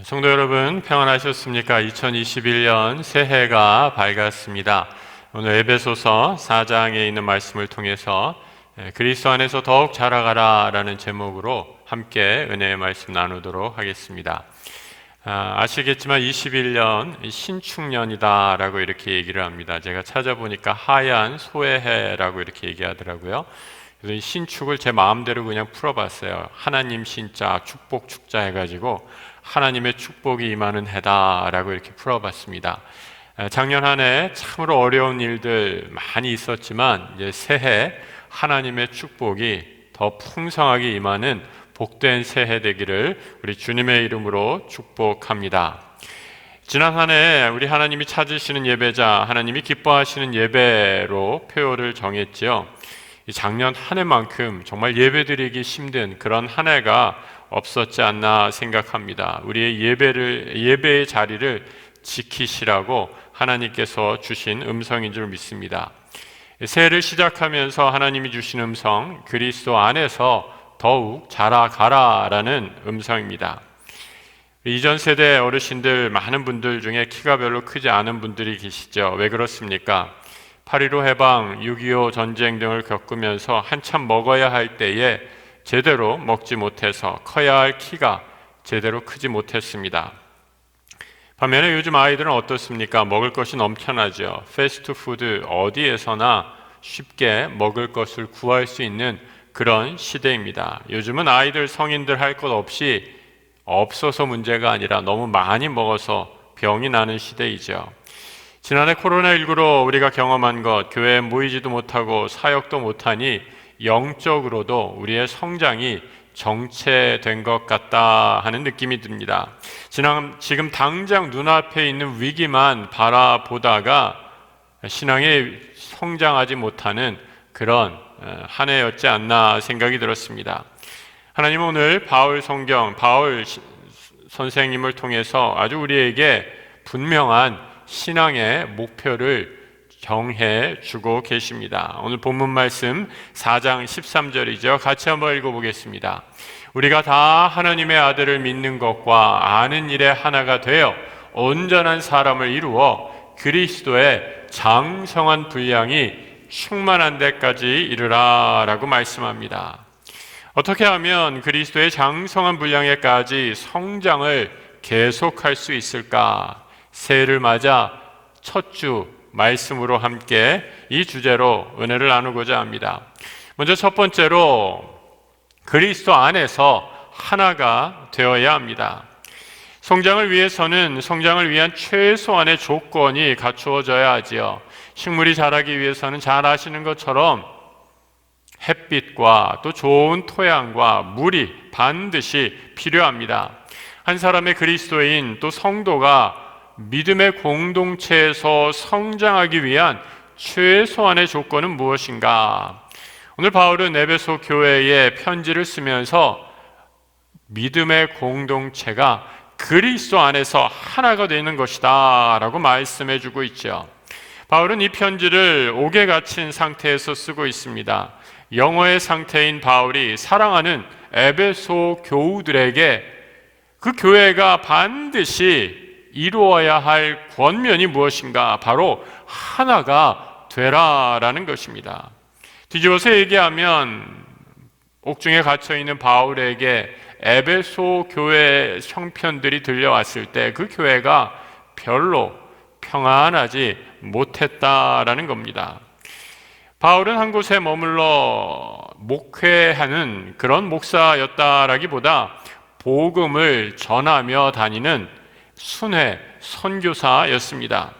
성도 여러분, 평안하셨습니까? 2021년 새해가 밝았습니다. 오늘 에베소서 4장에 있는 말씀을 통해서 그리스도 안에서 더욱 자라가라 라는 제목으로 함께 은혜의 말씀 나누도록 하겠습니다. 아시겠지만 21년 신축년이다 라고 이렇게 얘기를 합니다. 제가 찾아보니까 하얀 소의 해라고 이렇게 얘기하더라고요. 그래서 이 신축을 제 마음대로 그냥 풀어봤어요. 하나님 신자, 축복 축자 해가지고 하나님의 축복이 임하는 해다라고 이렇게 풀어봤습니다. 작년 한 해 참으로 어려운 일들 많이 있었지만 이제 새해 하나님의 축복이 더 풍성하게 임하는 복된 새해 되기를 우리 주님의 이름으로 축복합니다. 지난 한 해 우리 하나님이 찾으시는 예배자, 하나님이 기뻐하시는 예배로 표어를 정했지요. 작년 한 해만큼 정말 예배드리기 힘든 그런 한 해가 없었지 않나 생각합니다. 우리의 예배의 자리를 지키시라고 하나님께서 주신 음성인 줄 믿습니다. 새해를 시작하면서 하나님이 주신 음성, 그리스도 안에서 더욱 자라가라라는 음성입니다. 이전 세대 어르신들 많은 분들 중에 키가 별로 크지 않은 분들이 계시죠. 왜 그렇습니까? 8.15 해방, 6.25 전쟁 등을 겪으면서 한참 먹어야 할 때에 제대로 먹지 못해서 커야 할 키가 제대로 크지 못했습니다. 반면에 요즘 아이들은 어떻습니까? 먹을 것이 넘쳐나죠. 패스트푸드 어디에서나 쉽게 먹을 것을 구할 수 있는 그런 시대입니다. 요즘은 아이들, 성인들 할 것 없이 없어서 문제가 아니라 너무 많이 먹어서 병이 나는 시대이죠. 지난해 코로나19로 우리가 경험한 것, 교회에 모이지도 못하고 사역도 못하니 영적으로도 우리의 성장이 정체된 것 같다 하는 느낌이 듭니다. 지금 당장 눈앞에 있는 위기만 바라보다가 신앙에 성장하지 못하는 그런 한 해였지 않나 생각이 들었습니다. 하나님은 오늘 바울 선생님을 통해서 아주 우리에게 분명한 신앙의 목표를 정해 주고 계십니다. 오늘 본문 말씀 4장 13절이죠. 같이 한번 읽어보겠습니다. 우리가 다 하나님의 아들을 믿는 것과 아는 일에 하나가 되어 온전한 사람을 이루어 그리스도의 장성한 분량이 충만한 데까지 이르라 라고 말씀합니다. 어떻게 하면 그리스도의 장성한 분량에까지 성장을 계속할 수 있을까? 새해를 맞아 첫 주 말씀으로 함께 이 주제로 은혜를 나누고자 합니다. 먼저 첫 번째로 그리스도 안에서 하나가 되어야 합니다. 성장을 위한 최소한의 조건이 갖추어져야 하지요. 식물이 자라기 위해서는 잘 아시는 것처럼 햇빛과 또 좋은 토양과 물이 반드시 필요합니다. 한 사람의 그리스도인 또 성도가 믿음의 공동체에서 성장하기 위한 최소한의 조건은 무엇인가? 오늘 바울은 에베소 교회에 편지를 쓰면서 믿음의 공동체가 그리스도 안에서 하나가 되는 것이다 라고 말씀해 주고 있죠. 바울은 이 편지를 옥에 갇힌 상태에서 쓰고 있습니다. 영어의 상태인 바울이 사랑하는 에베소 교우들에게 그 교회가 반드시 이루어야 할 권면이 무엇인가? 바로 하나가 되라라는 것입니다. 뒤집어서 얘기하면 옥중에 갇혀있는 바울에게 에베소 교회 형편들이 들려왔을 때 그 교회가 별로 평안하지 못했다라는 겁니다. 바울은 한 곳에 머물러 목회하는 그런 목사였다라기보다 복음을 전하며 다니는 순회 선교사였습니다.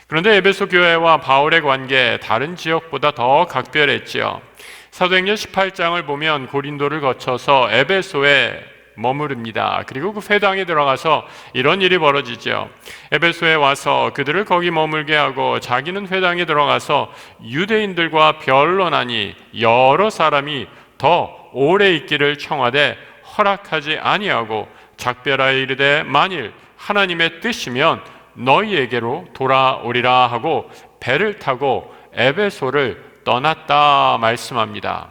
그런데 에베소 교회와 바울의 관계 다른 지역보다 더 각별했지요. 사도행전 18장을 보면 고린도를 거쳐서 에베소에 머무릅니다. 그리고 그 회당에 들어가서 이런 일이 벌어지죠. 에베소에 와서 그들을 거기 머물게 하고 자기는 회당에 들어가서 유대인들과 변론하니 여러 사람이 더 오래 있기를 청하되 허락하지 아니하고 작별하여 이르되 만일 하나님의 뜻이면 너희에게로 돌아오리라 하고 배를 타고 에베소를 떠났다 말씀합니다.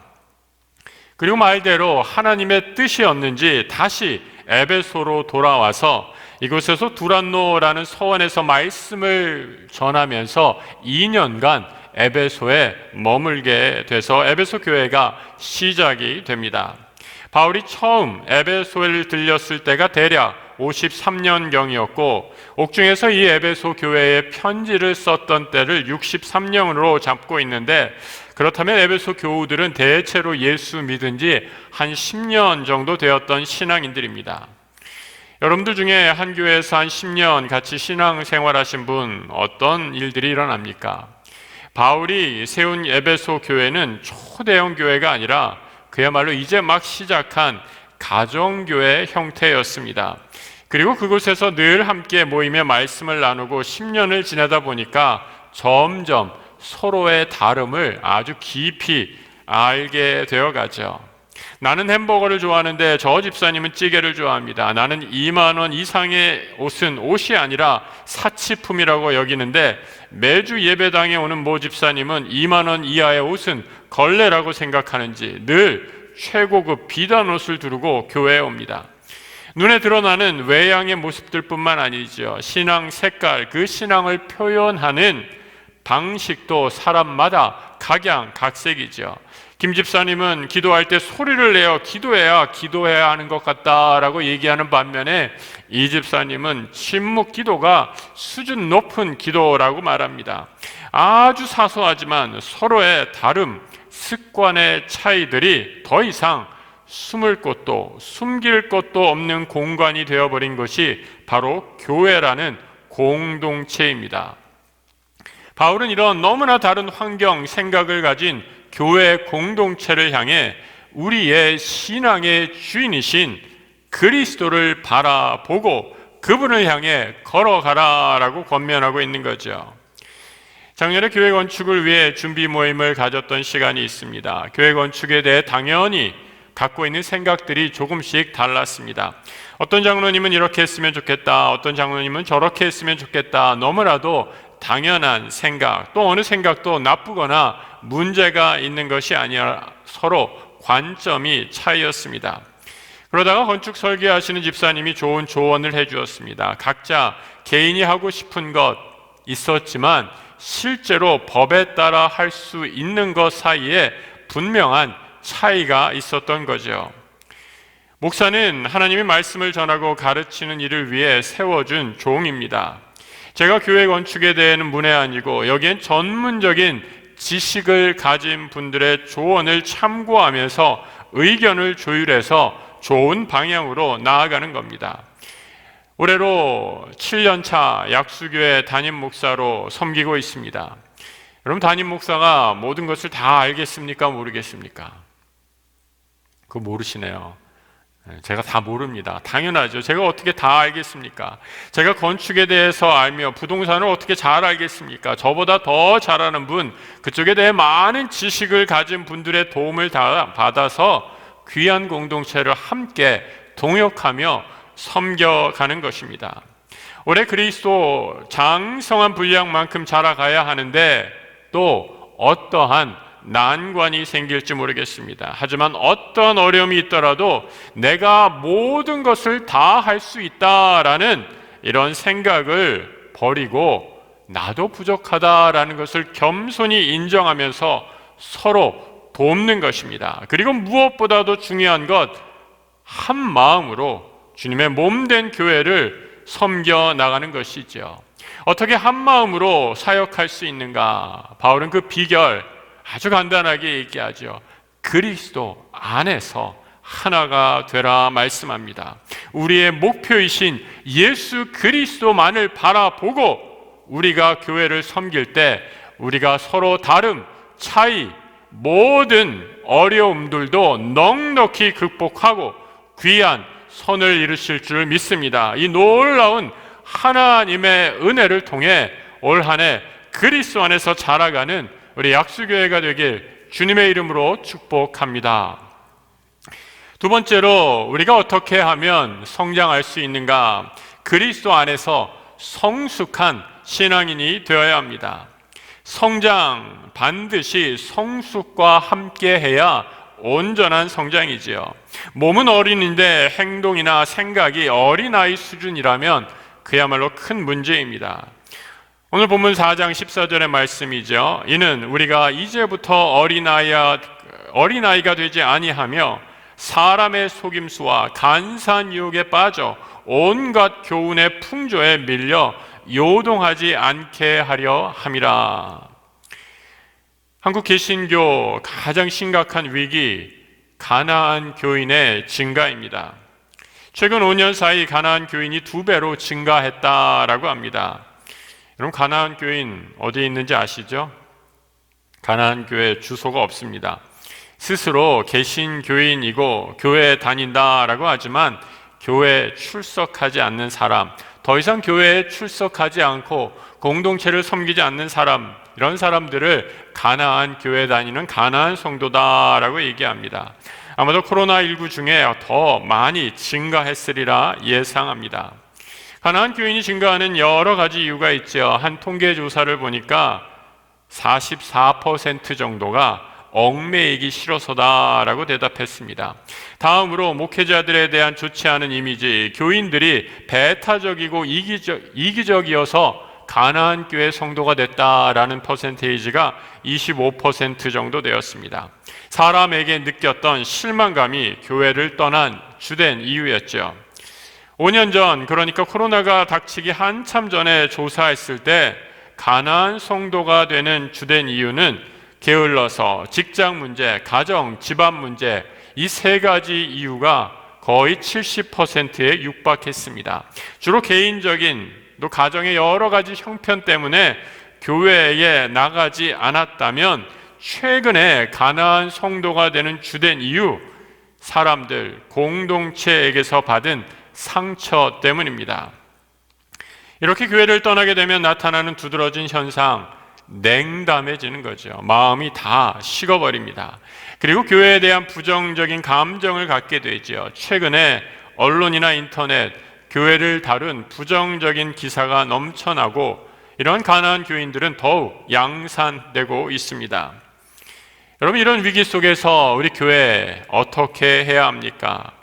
그리고 말대로 하나님의 뜻이었는지 다시 에베소로 돌아와서 이곳에서 두란노라는 서원에서 말씀을 전하면서 2년간 에베소에 머물게 돼서 에베소 교회가 시작이 됩니다. 바울이 처음 에베소를 들렸을 때가 대략 53년경이었고 옥중에서 이 에베소 교회에 편지를 썼던 때를 63년으로 잡고 있는데, 그렇다면 에베소 교우들은 대체로 예수 믿은 지 한 10년 정도 되었던 신앙인들입니다. 여러분들 중에 한 교회에서 한 10년 같이 신앙생활하신 분 어떤 일들이 일어납니까? 바울이 세운 에베소 교회는 초대형 교회가 아니라 그야말로 이제 막 시작한 가정교회 형태였습니다. 그리고 그곳에서 늘 함께 모이며 말씀을 나누고 10년을 지내다 보니까 점점 서로의 다름을 아주 깊이 알게 되어가죠. 나는 햄버거를 좋아하는데 저 집사님은 찌개를 좋아합니다. 나는 2만 원 이상의 옷은 옷이 아니라 사치품이라고 여기는데 매주 예배당에 오는 모 집사님은 2만 원 이하의 옷은 걸레라고 생각하는지 늘 최고급 비단 옷을 두르고 교회에 옵니다. 눈에 드러나는 외양의 모습들뿐만 아니죠. 신앙 색깔, 그 신앙을 표현하는 방식도 사람마다 각양각색이죠. 김 집사님은 기도할 때 소리를 내어 기도해야 하는 것 같다라고 얘기하는 반면에 이 집사님은 침묵 기도가 수준 높은 기도라고 말합니다. 아주 사소하지만 서로의 다름, 습관의 차이들이 더 이상 숨을 곳도 숨길 곳도 없는 공간이 되어버린 것이 바로 교회라는 공동체입니다. 바울은 이런 너무나 다른 환경, 생각을 가진 교회 공동체를 향해 우리의 신앙의 주인이신 그리스도를 바라보고 그분을 향해 걸어가라라고 권면하고 있는 거죠. 작년에 교회 건축을 위해 준비 모임을 가졌던 시간이 있습니다. 교회 건축에 대해 당연히 갖고 있는 생각들이 조금씩 달랐습니다. 어떤 장로님은 이렇게 했으면 좋겠다, 어떤 장로님은 저렇게 했으면 좋겠다, 너무나도 당연한 생각, 또 어느 생각도 나쁘거나 문제가 있는 것이 아니라 서로 관점이 차이였습니다. 그러다가 건축 설계하시는 집사님이 좋은 조언을 해주었습니다. 각자 개인이 하고 싶은 것 있었지만 실제로 법에 따라 할 수 있는 것 사이에 분명한 차이가 있었던 거죠. 목사는 하나님의 말씀을 전하고 가르치는 일을 위해 세워준 종입니다. 제가 교회 건축에 대해는 문외한이고 여기엔 전문적인 지식을 가진 분들의 조언을 참고하면서 의견을 조율해서 좋은 방향으로 나아가는 겁니다. 올해로 7년차 약수교회 담임 목사로 섬기고 있습니다. 여러분, 담임 목사가 모든 것을 다 알겠습니까? 모르겠습니까? 그거 모르시네요. 제가 다 모릅니다. 당연하죠. 제가 어떻게 다 알겠습니까? 제가 건축에 대해서 알며 부동산을 어떻게 잘 알겠습니까? 저보다 더 잘하는 분, 그쪽에 대해 많은 지식을 가진 분들의 도움을 다 받아서 귀한 공동체를 함께 동역하며 섬겨가는 것입니다. 올해 그리스도 장성한 분량만큼 자라가야 하는데 또 어떠한 난관이 생길지 모르겠습니다. 하지만 어떤 어려움이 있더라도 내가 모든 것을 다 할 수 있다라는 이런 생각을 버리고 나도 부족하다라는 것을 겸손히 인정하면서 서로 돕는 것입니다. 그리고 무엇보다도 중요한 것, 한 마음으로 주님의 몸된 교회를 섬겨 나가는 것이죠. 어떻게 한 마음으로 사역할 수 있는가? 바울은 그 비결 아주 간단하게 얘기하죠. 그리스도 안에서 하나가 되라 말씀합니다. 우리의 목표이신 예수 그리스도만을 바라보고 우리가 교회를 섬길 때 우리가 서로 다름, 차이, 모든 어려움들도 넉넉히 극복하고 귀한 선을 이루실 줄 믿습니다. 이 놀라운 하나님의 은혜를 통해 올 한 해 그리스도 안에서 자라가는 우리 약수교회가 되길 주님의 이름으로 축복합니다. 두 번째로 우리가 어떻게 하면 성장할 수 있는가? 그리스도 안에서 성숙한 신앙인이 되어야 합니다. 성장 반드시 성숙과 함께 해야 온전한 성장이지요. 몸은 어린인데 행동이나 생각이 어린아이 수준이라면 그야말로 큰 문제입니다. 오늘 본문 4장 14절의 말씀이죠. 이는 우리가 이제부터 어린아이가 되지 아니하며 사람의 속임수와 간사한 유혹에 빠져 온갖 교훈의 풍조에 밀려 요동하지 않게 하려 함이라. 한국 개신교 가장 심각한 위기, 가나안 교인의 증가입니다. 최근 5년 사이 가나안 교인이 2배로 증가했다라고 합니다. 여러분, 가나안 교인 어디에 있는지 아시죠? 가나안 교회 주소가 없습니다. 스스로 개신교인이고 교회에 다닌다라고 하지만 교회에 출석하지 않는 사람, 더 이상 교회에 출석하지 않고 공동체를 섬기지 않는 사람, 이런 사람들을 가나안 교회에 다니는 가나안 성도다라고 얘기합니다. 아마도 코로나19 중에 더 많이 증가했으리라 예상합니다. 가나안 교인이 증가하는 여러 가지 이유가 있죠. 한 통계 조사를 보니까 44% 정도가 얽매이기 싫어서다라고 대답했습니다. 다음으로 목회자들에 대한 좋지 않은 이미지, 교인들이 배타적이고 이기적이어서 가나안 교회 성도가 됐다라는 퍼센테이지가 25% 정도 되었습니다. 사람에게 느꼈던 실망감이 교회를 떠난 주된 이유였죠. 5년 전, 그러니까 코로나가 닥치기 한참 전에 조사했을 때 가나안 성도가 되는 주된 이유는 게을러서 직장 문제, 가정, 집안 문제, 이 3가지 이유가 거의 70%에 육박했습니다. 주로 개인적인 또 가정의 여러 가지 형편 때문에 교회에 나가지 않았다면 최근에 가나안 성도가 되는 주된 이유, 사람들, 공동체에게서 받은 상처 때문입니다. 이렇게 교회를 떠나게 되면 나타나는 두드러진 현상, 냉담해지는 거죠. 마음이 다 식어버립니다. 그리고 교회에 대한 부정적인 감정을 갖게 되죠. 최근에 언론이나 인터넷, 교회를 다룬 부정적인 기사가 넘쳐나고 이런 가나안 교인들은 더욱 양산되고 있습니다. 여러분, 이런 위기 속에서 우리 교회 어떻게 해야 합니까?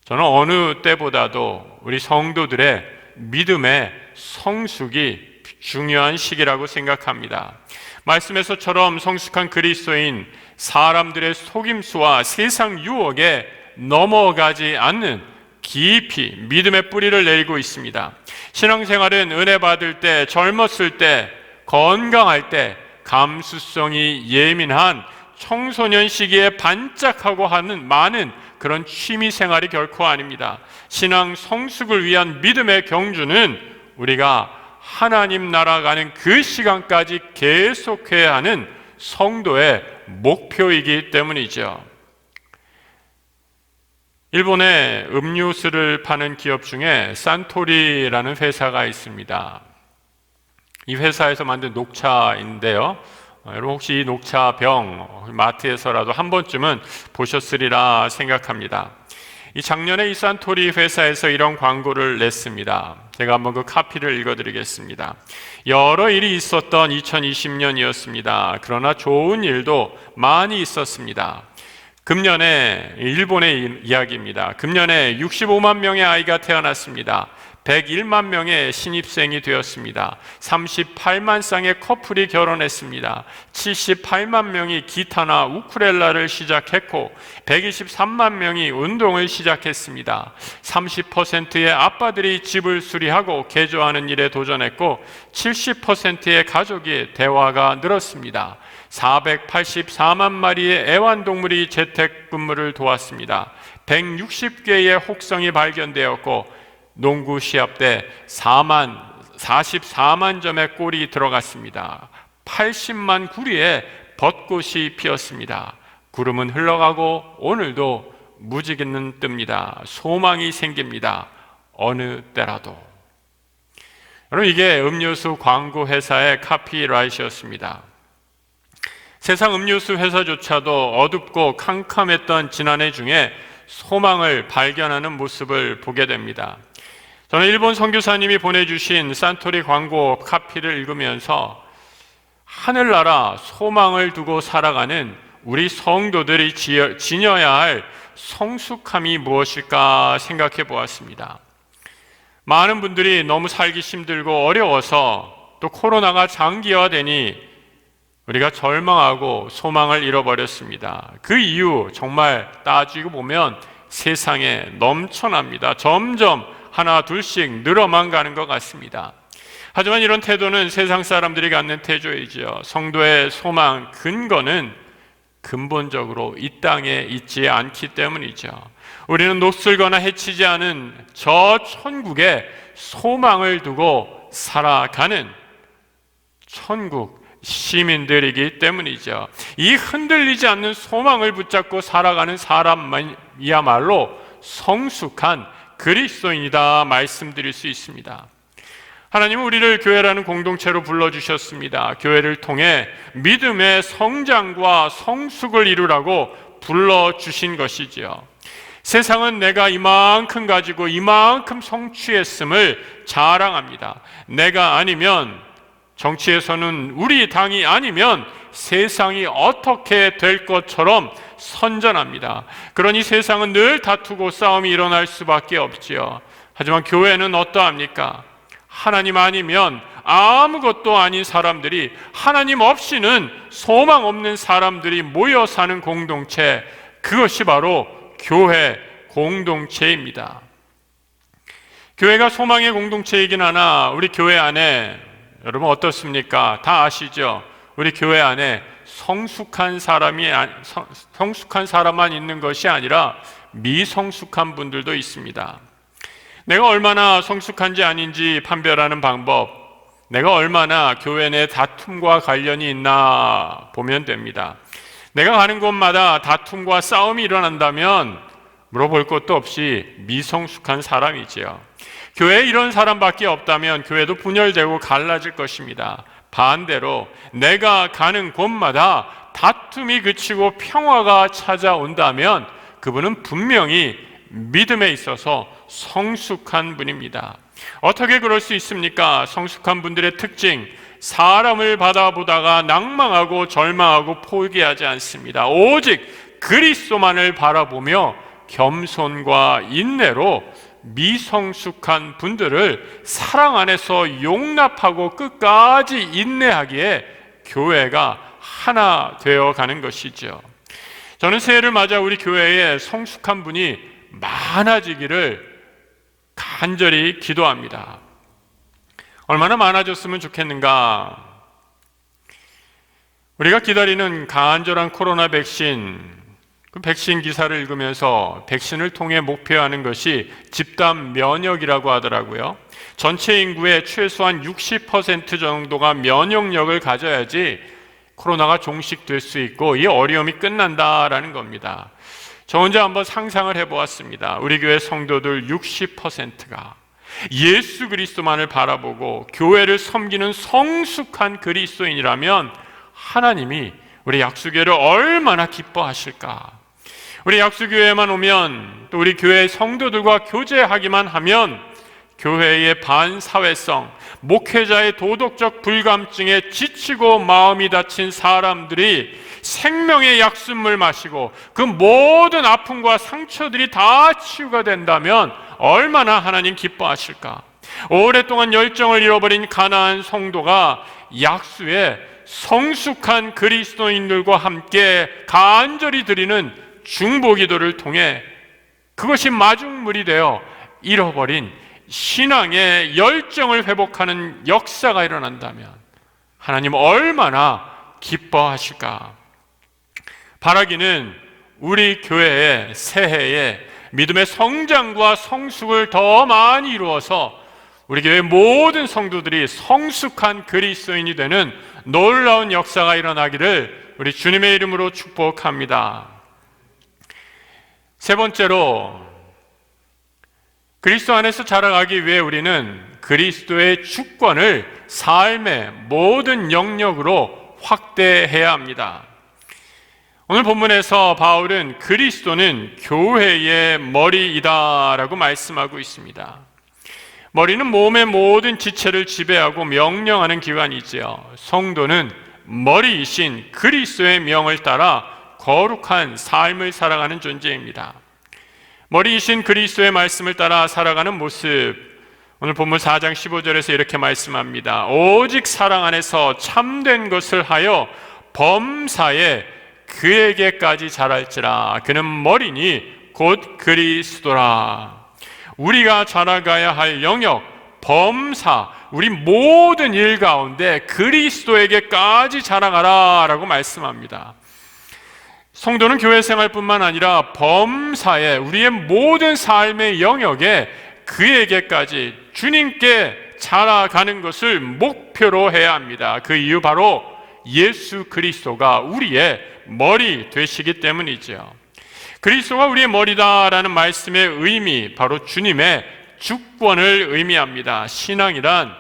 저는 어느 때보다도 우리 성도들의 믿음의 성숙이 중요한 시기라고 생각합니다. 말씀에서처럼 성숙한 그리스도인, 사람들의 속임수와 세상 유혹에 넘어가지 않는 깊이 믿음의 뿌리를 내리고 있습니다. 신앙생활은 은혜 받을 때, 젊었을 때, 건강할 때, 감수성이 예민한 청소년 시기에 반짝하고 하는 많은 그런 취미생활이 결코 아닙니다. 신앙 성숙을 위한 믿음의 경주는 우리가 하나님 나라 가는 그 시간까지 계속해야 하는 성도의 목표이기 때문이죠. 일본의 음료수를 파는 기업 중에 산토리라는 회사가 있습니다. 이 회사에서 만든 녹차인데요. 여러분, 혹시 이 녹차병 마트에서라도 한 번쯤은 보셨으리라 생각합니다. 이 작년에 이 산토리 회사에서 이런 광고를 냈습니다. 제가 한번 그 카피를 읽어드리겠습니다. 여러 일이 있었던 2020년이었습니다. 그러나 좋은 일도 많이 있었습니다. 금년에, 일본의 이야기입니다. 금년에 65만 명의 아이가 태어났습니다. 101만 명의 신입생이 되었습니다. 38만 쌍의 커플이 결혼했습니다. 78만 명이 기타나 우쿨렐라를 시작했고 123만 명이 운동을 시작했습니다. 30%의 아빠들이 집을 수리하고 개조하는 일에 도전했고 70%의 가족이 대화가 늘었습니다. 484만 마리의 애완동물이 재택근무를 도왔습니다. 160개의 혹성이 발견되었고 농구 시합 때 44만 점의 골이 들어갔습니다. 80만 구리에 벚꽃이 피었습니다. 구름은 흘러가고 오늘도 무지개는 뜹니다. 소망이 생깁니다. 어느 때라도. 여러분, 이게 음료수 광고 회사의 카피라이트였습니다. 세상 음료수 회사조차도 어둡고 캄캄했던 지난해 중에 소망을 발견하는 모습을 보게 됩니다. 저는 일본 선교사님이 보내주신 산토리 광고 카피를 읽으면서 하늘나라 소망을 두고 살아가는 우리 성도들이 지녀야 할 성숙함이 무엇일까 생각해 보았습니다. 많은 분들이 너무 살기 힘들고 어려워서 또 코로나가 장기화되니 우리가 절망하고 소망을 잃어버렸습니다. 그 이유 정말 따지고 보면 세상에 넘쳐납니다. 점점 하나 둘씩 늘어만 가는 것 같습니다. 하지만 이런 태도는 세상 사람들이 갖는 태도이지요. 성도의 소망 근거는 근본적으로 이 땅에 있지 않기 때문이죠. 우리는 녹슬거나 해치지 않은 저 천국에 소망을 두고 살아가는 천국 시민들이기 때문이죠. 이 흔들리지 않는 소망을 붙잡고 살아가는 사람이야말로 성숙한 그리스도인이다 말씀드릴 수 있습니다. 하나님은 우리를 교회라는 공동체로 불러주셨습니다. 교회를 통해 믿음의 성장과 성숙을 이루라고 불러주신 것이지요. 세상은 내가 이만큼 가지고 이만큼 성취했음을 자랑합니다. 내가 아니면, 정치에서는 우리 당이 아니면 세상이 어떻게 될 것처럼 선전합니다. 그러니 세상은 늘 다투고 싸움이 일어날 수밖에 없지요. 하지만 교회는 어떠합니까? 하나님 아니면 아무것도 아닌 사람들이, 하나님 없이는 소망 없는 사람들이 모여 사는 공동체, 그것이 바로 교회 공동체입니다. 교회가 소망의 공동체이긴 하나 우리 교회 안에, 여러분 어떻습니까? 다 아시죠? 우리 교회 안에 성숙한 사람만 있는 것이 아니라 미성숙한 분들도 있습니다. 내가 얼마나 성숙한지 아닌지 판별하는 방법, 내가 얼마나 교회 내 다툼과 관련이 있나 보면 됩니다. 내가 가는 곳마다 다툼과 싸움이 일어난다면 물어볼 것도 없이 미성숙한 사람이지요. 교회에 이런 사람밖에 없다면 교회도 분열되고 갈라질 것입니다. 반대로 내가 가는 곳마다 다툼이 그치고 평화가 찾아온다면 그분은 분명히 믿음에 있어서 성숙한 분입니다. 어떻게 그럴 수 있습니까? 성숙한 분들의 특징, 사람을 바라보다가 낭망하고 절망하고 포기하지 않습니다. 오직 그리스도만을 바라보며 겸손과 인내로 미성숙한 분들을 사랑 안에서 용납하고 끝까지 인내하기에 교회가 하나 되어 가는 것이죠. 저는 새해를 맞아 우리 교회에 성숙한 분이 많아지기를 간절히 기도합니다. 얼마나 많아졌으면 좋겠는가? 우리가 기다리는 간절한 코로나 백신, 그 백신 기사를 읽으면서 백신을 통해 목표하는 것이 집단 면역이라고 하더라고요. 전체 인구의 최소한 60% 정도가 면역력을 가져야지 코로나가 종식될 수 있고 이 어려움이 끝난다라는 겁니다. 저 혼자 한번 상상을 해보았습니다. 우리 교회 성도들 60%가 예수 그리스도만을 바라보고 교회를 섬기는 성숙한 그리스도인이라면 하나님이 우리 약수교회를 얼마나 기뻐하실까? 우리 약수교회에만 오면, 또 우리 교회 성도들과 교제하기만 하면 교회의 반사회성, 목회자의 도덕적 불감증에 지치고 마음이 다친 사람들이 생명의 약수물 마시고 그 모든 아픔과 상처들이 다 치유가 된다면 얼마나 하나님 기뻐하실까? 오랫동안 열정을 잃어버린 가나안 성도가 약수에 성숙한 그리스도인들과 함께 간절히 드리는 중보기도를 통해 그것이 마중물이 되어 잃어버린 신앙의 열정을 회복하는 역사가 일어난다면 하나님 얼마나 기뻐하실까? 바라기는 우리 교회의 새해에 믿음의 성장과 성숙을 더 많이 이루어서 우리 교회 모든 성도들이 성숙한 그리스도인이 되는 놀라운 역사가 일어나기를 우리 주님의 이름으로 축복합니다. 세 번째로, 그리스도 안에서 자라가기 위해 우리는 그리스도의 주권을 삶의 모든 영역으로 확대해야 합니다. 오늘 본문에서 바울은 그리스도는 교회의 머리이다라고 말씀하고 있습니다. 머리는 몸의 모든 지체를 지배하고 명령하는 기관이지요. 성도는 머리이신 그리스도의 명을 따라 거룩한 삶을 살아가는 존재입니다. 머리이신 그리스도의 말씀을 따라 살아가는 모습, 오늘 본문 4장 15절에서 이렇게 말씀합니다. 오직 사랑 안에서 참된 것을 하여 범사에 그에게까지 자랄지라. 그는 머리니 곧 그리스도라. 우리가 자라가야 할 영역, 범사, 우리 모든 일 가운데 그리스도에게까지 자라가라 라고 말씀합니다. 성도는 교회 생활뿐만 아니라 범사에, 우리의 모든 삶의 영역에 그에게까지, 주님께 자라가는 것을 목표로 해야 합니다. 그 이유 바로 예수 그리스도가 우리의 머리 되시기 때문이죠. 그리스도가 우리의 머리다라는 말씀의 의미, 바로 주님의 주권을 의미합니다. 신앙이란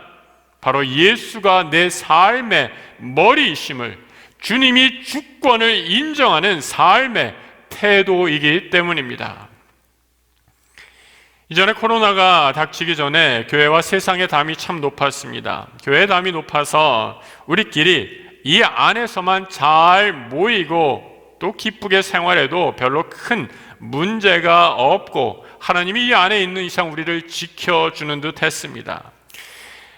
바로 예수가 내 삶의 머리이심을, 주님이 주권을 인정하는 삶의 태도이기 때문입니다. 이전에 코로나가 닥치기 전에 교회와 세상의 담이 참 높았습니다. 교회의 담이 높아서 우리끼리 이 안에서만 잘 모이고 또 기쁘게 생활해도 별로 큰 문제가 없고 하나님이 이 안에 있는 이상 우리를 지켜주는 듯 했습니다.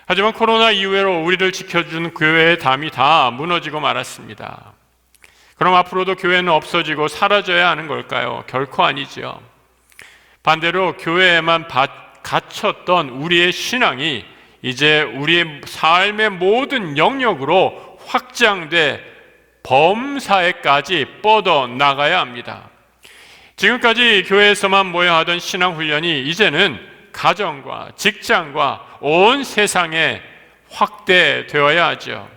하지만 코로나 이후로 우리를 지켜주는 교회의 담이 다 무너지고 말았습니다. 그럼 앞으로도 교회는 없어지고 사라져야 하는 걸까요? 결코 아니죠. 반대로 교회에만 갇혔던 우리의 신앙이 이제 우리의 삶의 모든 영역으로 확장돼 범사에까지 뻗어나가야 합니다. 지금까지 교회에서만 모여 하던 신앙훈련이 이제는 가정과 직장과 온 세상에 확대되어야 하죠.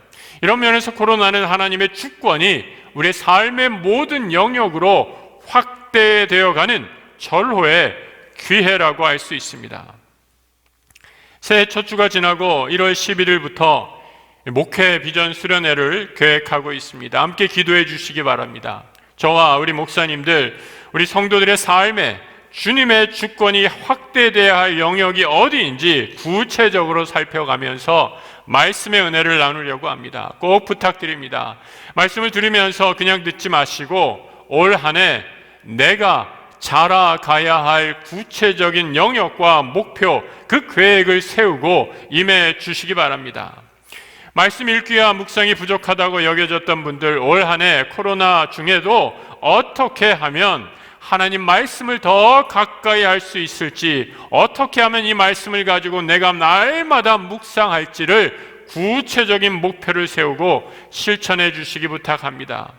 이런 면에서 코로나는 하나님의 주권이 우리의 삶의 모든 영역으로 확대되어가는 절호의 기회라고 할 수 있습니다. 새해 첫 주가 지나고 1월 11일부터 목회 비전 수련회를 계획하고 있습니다. 함께 기도해 주시기 바랍니다. 저와 우리 목사님들, 우리 성도들의 삶에 주님의 주권이 확대돼야 할 영역이 어디인지 구체적으로 살펴가면서 말씀의 은혜를 나누려고 합니다. 꼭 부탁드립니다. 말씀을 들으면서 그냥 듣지 마시고 올 한 해 내가 자라가야 할 구체적인 영역과 목표, 그 계획을 세우고 임해 주시기 바랍니다. 말씀 읽기와 묵상이 부족하다고 여겨졌던 분들, 올 한 해 코로나 중에도 어떻게 하면 하나님 말씀을 더 가까이 할 수 있을지, 어떻게 하면 이 말씀을 가지고 내가 날마다 묵상할지를 구체적인 목표를 세우고 실천해 주시기 부탁합니다.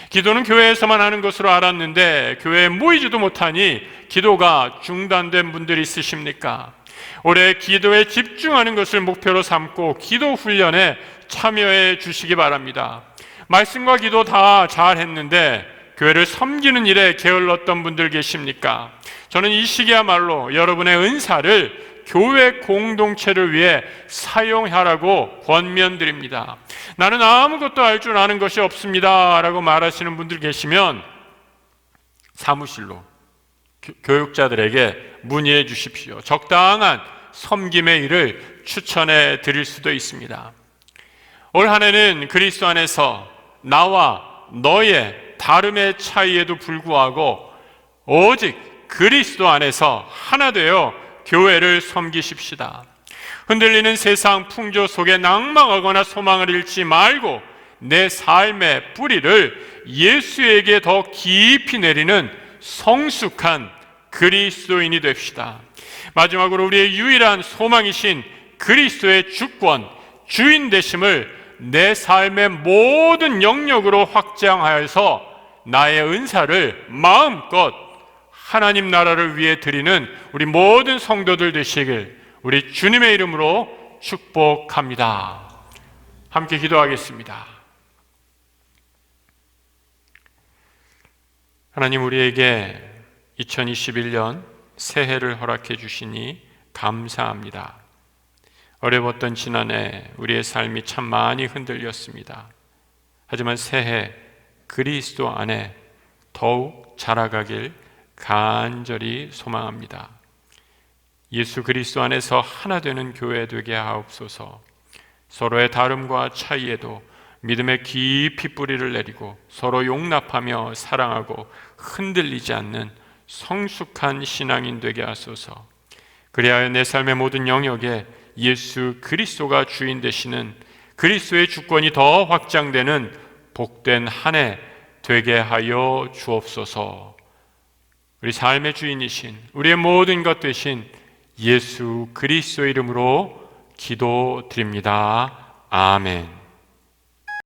기도는 교회에서만 하는 것으로 알았는데 교회에 모이지도 못하니 기도가 중단된 분들이 있으십니까? 올해 기도에 집중하는 것을 목표로 삼고 기도 훈련에 참여해 주시기 바랍니다. 말씀과 기도 다 잘했는데 교회를 섬기는 일에 게을렀던 분들 계십니까? 저는 이 시기야말로 여러분의 은사를 교회 공동체를 위해 사용하라고 권면드립니다. 나는 아무것도 알 줄 아는 것이 없습니다 라고 말하시는 분들 계시면 사무실로 교육자들에게 문의해 주십시오. 적당한 섬김의 일을 추천해 드릴 수도 있습니다. 올 한 해는 그리스도 안에서 나와 너의 다름의 차이에도 불구하고 오직 그리스도 안에서 하나 되어 교회를 섬기십시다. 흔들리는 세상 풍조 속에 낭망하거나 소망을 잃지 말고 내 삶의 뿌리를 예수에게 더 깊이 내리는 성숙한 그리스도인이 됩시다. 마지막으로 우리의 유일한 소망이신 그리스도의 주권, 주인 되심을 내 삶의 모든 영역으로 확장하여서 나의 은사를 마음껏 하나님 나라를 위해 드리는 우리 모든 성도들 되시길 우리 주님의 이름으로 축복합니다. 함께 기도하겠습니다. 하나님, 우리에게 2021년 새해를 허락해 주시니 감사합니다. 어려웠던 지난해 우리의 삶이 참 많이 흔들렸습니다. 하지만 새해 그리스도 안에 더욱 자라가길 간절히 소망합니다. 예수 그리스도 안에서 하나 되는 교회 되게 하옵소서. 서로의 다름과 차이에도 믿음에 깊이 뿌리를 내리고 서로 용납하며 사랑하고 흔들리지 않는 성숙한 신앙인 되게 하소서. 그리하여 내 삶의 모든 영역에 예수 그리스도가 주인 되시는 그리스도의 주권이 더 확장되는 복된 한 해 되게 하여 주옵소서. 우리 삶의 주인이신 우리의 모든 것 되신 예수 그리스도 이름으로 기도드립니다. 아멘.